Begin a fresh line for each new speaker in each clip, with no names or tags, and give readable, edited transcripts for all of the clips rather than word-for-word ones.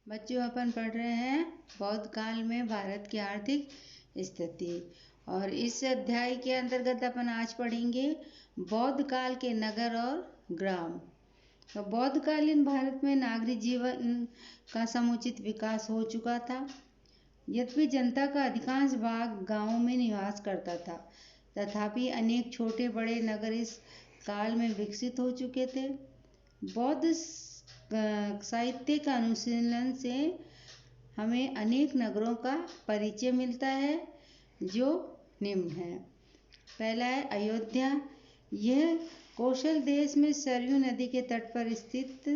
बच्चों अपन पढ़ रहे हैं बौद्ध काल में भारत की आर्थिक स्थिति। और इस अध्याय के अंतर्गत अपन आज पढ़ेंगे बौद्ध काल के नगर और ग्राम। तो बौद्ध कालीन भारत में नागरिक जीवन का समुचित विकास हो चुका था। यद्यपि जनता का अधिकांश भाग गांवों में निवास करता था, तथापि अनेक छोटे बड़े नगर इस काल में विकसित हो चुके थे। बौद्ध साहित्य का अनुशीलन से हमें अनेक नगरों का परिचय मिलता है, जो निम्न है। पहला है अयोध्या। यह कौशल देश में सरयू नदी के तट पर स्थित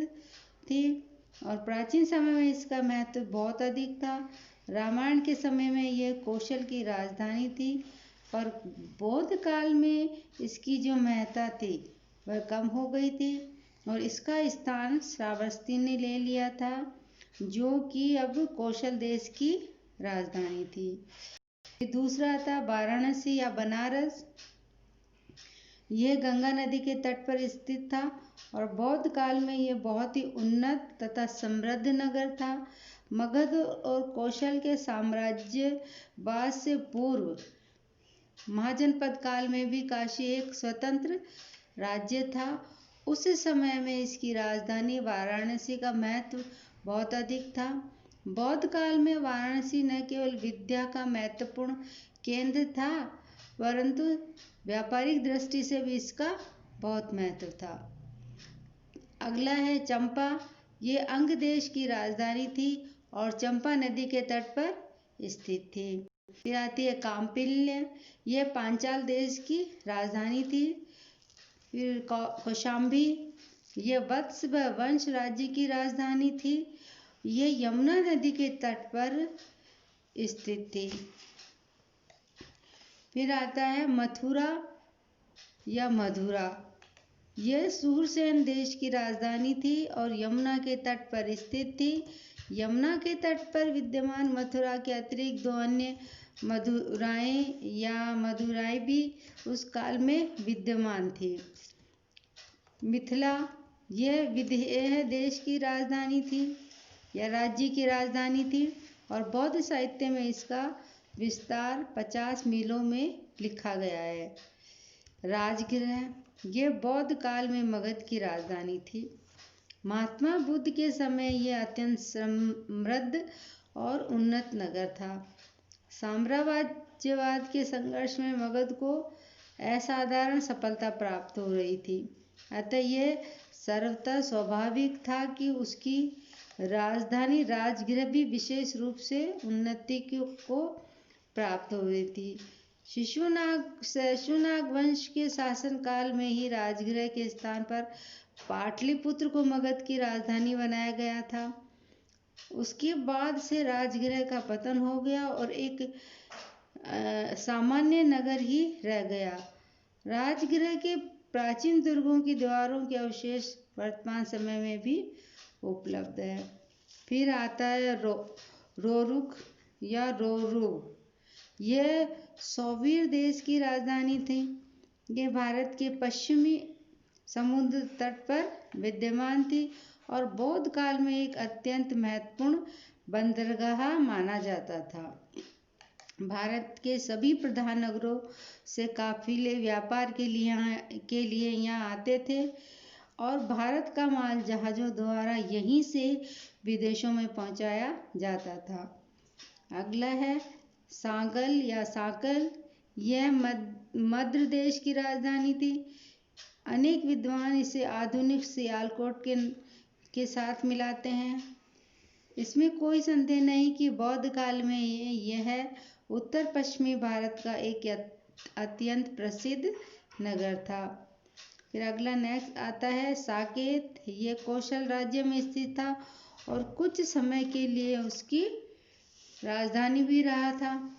थी और प्राचीन समय में इसका महत्व बहुत अधिक था। रामायण के समय में यह कौशल की राजधानी थी, पर बौद्ध काल में इसकी जो महत्ता थी वह कम हो गई थी और इसका स्थान श्रावस्ती ने ले लिया था, जो कि अब कौशल देश की राजधानी थी। दूसरा था वाराणसी या बनारस। यह गंगा नदी के तट पर स्थित था और बौद्ध काल में यह बहुत ही उन्नत तथा समृद्ध नगर था। मगध और कौशल के साम्राज्यवाद से पूर्व महाजनपद काल में भी काशी एक स्वतंत्र राज्य था। उस समय में इसकी राजधानी वाराणसी का महत्व बहुत अधिक था। बौद्ध काल में वाराणसी न केवल विद्या का महत्वपूर्ण केंद्र था, परंतु व्यापारिक दृष्टि से भी इसका बहुत महत्व था। अगला है चंपा। ये अंग देश की राजधानी थी और चंपा नदी के तट पर स्थित थी। फिर आती है काम्पिल्य। यह पांचाल देश की राजधानी थी। फिर कौशाम्बी। यह वत्स वंश राज्य की राजधानी थी। यह यमुना नदी के तट पर स्थित थी। फिर आता है मथुरा या मधुरा। यह सूरसेन देश की राजधानी थी और यमुना के तट पर स्थित थी। यमुना के तट पर विद्यमान मथुरा के अतिरिक्त दो अन्य मदुराएं भी उस काल में विद्यमान थी। मिथिला। यह विदेह देश की राजधानी थी या राज्य की राजधानी थी और बौद्ध साहित्य में इसका विस्तार 50 मीलों में लिखा गया है। राजगृह। यह बौद्ध काल में मगध की राजधानी थी। महात्मा बुद्ध के समय यह अत्यंत समृद्ध और उन्नत नगर था। साम्राज्यवाद के संघर्ष में मगध को असाधारण सफलता प्राप्त हो रही थी, अतः यह सर्वथा स्वाभाविक था कि उसकी राजधानी राजगृह भी विशेष रूप से उन्नति को प्राप्त हो रही थी। शिशुनाग वंश के शासनकाल में ही राजगृह के स्थान पर पाटलिपुत्र को मगध की राजधानी बनाया गया था। उसके बाद से राजगृह का पतन हो गया और एक सामान्य नगर ही रह गया। राजगृह के प्राचीन दुर्गों की दीवारों के अवशेष वर्तमान समय में भी उपलब्ध है। फिर आता है रोरुख या रोरू। यह सौवीर देश की राजधानी थी। यह भारत के पश्चिमी समुद्र तट पर विद्यमान थी और बौद्ध काल में एक अत्यंत महत्वपूर्ण बंदरगाह माना जाता था। भारत के सभी प्रधान नगरों से काफिले व्यापार के लिए यहाँ आते थे और भारत का माल जहाज़ों द्वारा यहीं से विदेशों में पहुँचाया जाता था। अगला है सांगल या साकल। यह मद्र देश की राजधानी थी। अनेक विद्वान इसे आधुनिक सियालकोट के साथ मिलाते हैं। इसमें कोई संदेह नहीं कि बौद्ध काल में यह उत्तर पश्चिमी भारत का एक अत्यंत प्रसिद्ध नगर था। फिर अगला नेक्स्ट आता है साकेत। ये कौशल राज्य में स्थित था और कुछ समय के लिए उसकी राजधानी भी रहा था।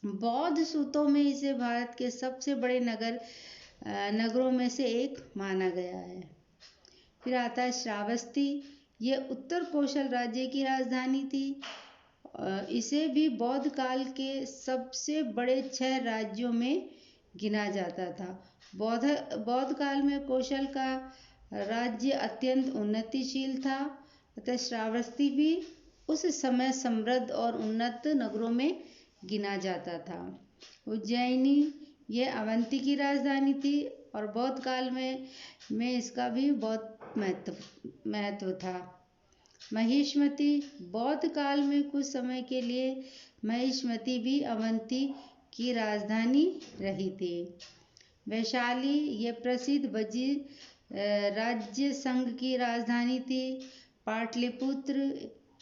बौद्ध सूत्रों में इसे भारत के सबसे बड़े नगरों में से एक माना गया है। फिर आता है श्रावस्ती। यह उत्तर कौशल राज्य की राजधानी थी। इसे भी बौद्ध काल के सबसे बड़े 6 राज्यों में गिना जाता था। बौद्ध काल में कौशल का राज्य अत्यंत उन्नतिशील था अतः श्रावस्ती भी उस समय समृद्ध और उन्नत नगरों में गिना जाता था। उज्जैनी ये अवंती की राजधानी थी और बौद्ध काल में इसका भी बहुत महत्व था। महिष्मती बौद्ध काल में कुछ समय के लिए महिष्मती भी अवंती की राजधानी रही थी। वैशाली ये प्रसिद्ध वज्र राज्य संघ की राजधानी थी। पाटलिपुत्र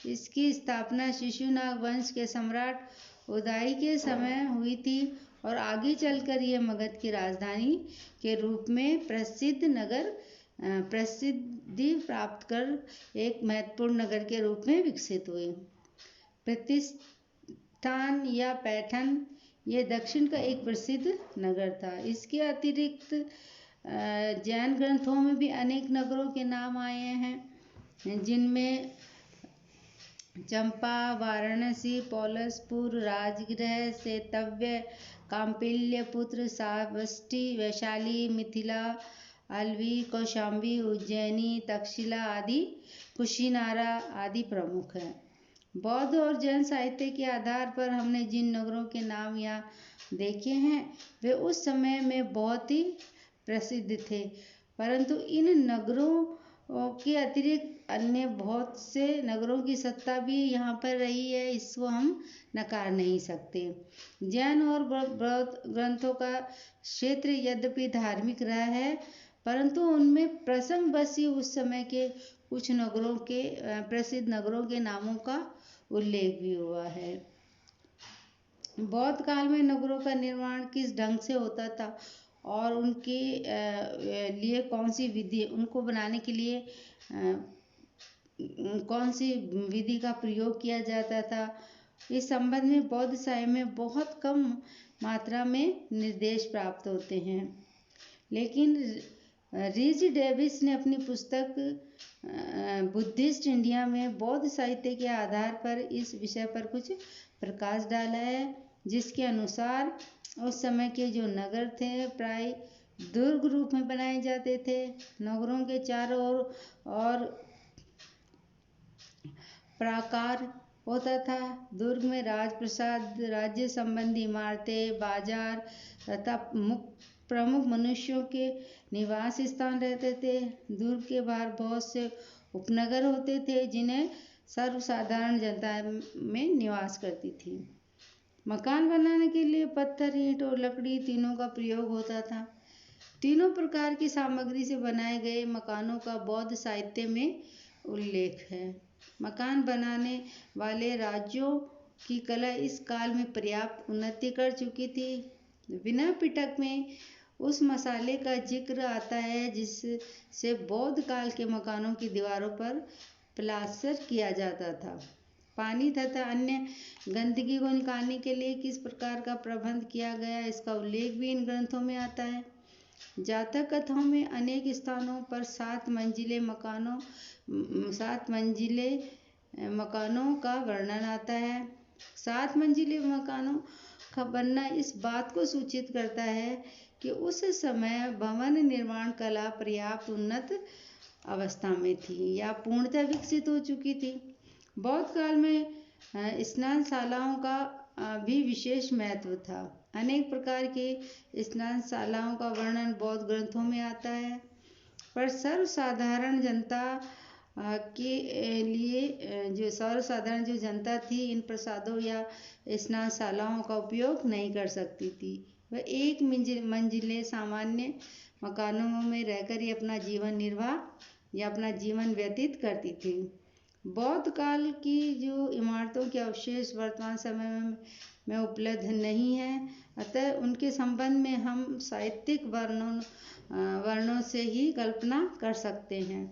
इसकी स्थापना शिशुनाग वंश के सम्राट उदय के समय हुई थी और आगे चलकर ये मगध की राजधानी के रूप में प्रसिद्धि प्राप्त कर एक महत्वपूर्ण नगर के रूप में विकसित हुई। प्रतिष्ठान या पैठन ये दक्षिण का एक प्रसिद्ध नगर था। इसके अतिरिक्त जैन ग्रंथों में भी अनेक नगरों के नाम आए हैं, जिनमें चंपा, वाराणसी, पौलसपुर, राजगृह, सेतव्य, काम्पिल्यपुत्र, श्रावस्ती, वैशाली, मिथिला, अलवी, कौशाम्बी, उज्जैनी, तक्षशिला आदि, कुशीनारा आदि प्रमुख हैं। बौद्ध और जैन साहित्य के आधार पर हमने जिन नगरों के नाम यहाँ देखे हैं वे उस समय में बहुत ही प्रसिद्ध थे, परंतु इन नगरों के अतिरिक्त अन्य बहुत से नगरों की सत्ता भी यहाँ पर रही है, इसको हम नकार नहीं सकते। जैन और बौद्ध ग्रंथों का क्षेत्र यद्यपि धार्मिक रहा है, परंतु उनमें प्रसंगवश ही उस समय के कुछ नगरों के प्रसिद्ध नगरों के नामों का उल्लेख भी हुआ है। बौद्ध काल में नगरों का निर्माण किस ढंग से होता था और उनके लिए कौन सी विधि, उनको बनाने के लिए कौन सी विधि का प्रयोग किया जाता था, इस संबंध में बौद्ध साहित्य में बहुत कम मात्रा में निर्देश प्राप्त होते हैं। लेकिन रीज डेविस ने अपनी पुस्तक बुद्धिस्ट इंडिया में बौद्ध साहित्य के आधार पर इस विषय पर कुछ प्रकाश डाला है, जिसके अनुसार उस समय के जो नगर थे प्राय दुर्ग रूप में बनाए जाते थे। नगरों के चारों ओर और प्राकार होता था। दुर्ग में राजप्रसाद, राज्य संबंधी इमारतें, बाजार तथा प्रमुख मनुष्यों के निवास स्थान रहते थे। दुर्ग के बाहर बहुत से उपनगर होते थे, जिन्हें सर्वसाधारण जनता में निवास करती थी। मकान बनाने के लिए पत्थर, ईंट और लकड़ी तीनों का प्रयोग होता था। तीनों प्रकार की सामग्री से बनाए गए मकानों का बौद्ध साहित्य में उल्लेख है। मकान बनाने वाले राज्यों की कला इस काल में पर्याप्त उन्नति कर चुकी थी। विनय पिटक में उस मसाले का जिक्र आता है जिससे बौद्ध काल के मकानों की दीवारों पर प्लास्टर किया जाता था। पानी तथा अन्य गंदगी को निकालने के लिए किस प्रकार का प्रबंध किया गया, इसका उल्लेख भी इन ग्रंथों में आता है। जातक कथाओं में अनेक स्थानों पर 7 मंजिले मकानों का वर्णन आता है। 7 मंजिले मकानों का बनना इस बात को सूचित करता है कि उस समय भवन निर्माण कला पर्याप्त उन्नत अवस्था में थी या पूर्णतः विकसित हो चुकी थी। बौद्ध काल में स्नानशालाओं का भी विशेष महत्व था। अनेक प्रकार के स्नानशालाओं का वर्णन बौद्ध ग्रंथों में आता है, पर सर्वसाधारण जनता के लिए जो सर्वसाधारण जो जनता थी इन प्रसादों या स्नानशालाओं का उपयोग नहीं कर सकती थी। वह एक मंजिले सामान्य मकानों में रहकर ही अपना जीवन निर्वाह या अपना जीवन व्यतीत करती थी। बौद्ध काल की जो इमारतों के अवशेष वर्तमान समय में उपलब्ध नहीं है, अतः उनके संबंध में हम साहित्यिक वर्णों से ही कल्पना कर सकते हैं।